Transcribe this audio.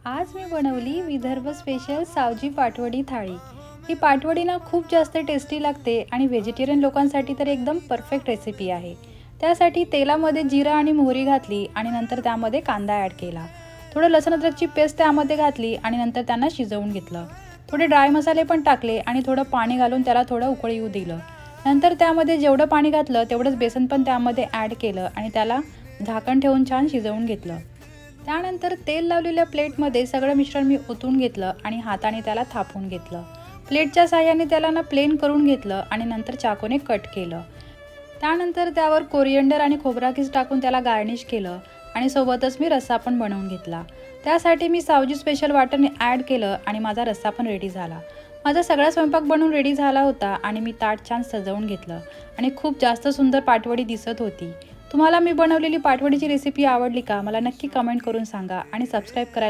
आज मी बनवली विदर्भ स्पेशल सावजी पाटवडी थाळी। ही पाटवडी ना खूप जास्त टेस्टी लागते आणि व्हेजिटेरियन लोकांसाठी तर एकदम परफेक्ट रेसिपी आहे। त्यासाठी तेलामध्ये जिरा आणि मोहरी घातली आणि नंतर त्यामध्ये कांदा ॲड केला। थोडं लसूण अद्रकची पेस्ट त्यामध्ये घातली आणि नंतर त्यांना शिजवून घेतलं। थोडे ड्राय मसाले पण टाकले आणि थोडं पाणी घालून त्याला थोडं उकळ येऊ दिलं। नंतर त्यामध्ये जेवढं पाणी घातलं तेवढंच बेसन पण त्यामध्ये ॲड केलं आणि त्याला झाकण ठेवून छान शिजवून घेतलं। त्यानंतर तेल लावलेल्या प्लेटमध्ये सगळं मिश्रण मी ओतून घेतलं आणि हाताने त्याला थापून घेतलं। प्लेटच्या साहाय्याने त्याला ना प्लेन करून घेतलं आणि नंतर चाकूने कट केलं। त्यानंतर त्यावर कोरिएंडर आणि खोबरा कीस टाकून त्याला गार्निश केलं आणि सोबतच मी रस्सा पण बनवून घेतला। त्यासाठी मी सावजी स्पेशल वाटण ॲड केलं आणि माझा रस्सा पण रेडी झाला। माझा सगळा स्वयंपाक बनवून रेडी झाला होता आणि मी ताट छान सजवून घेतलं आणि खूप जास्त सुंदर पाटवडी दिसत होती। तुम्हाला मी बनवलेली पाटवडीची रेसिपी आवडली का? मला नक्की कमेंट करून सांगा आणि सबस्क्राईब करा।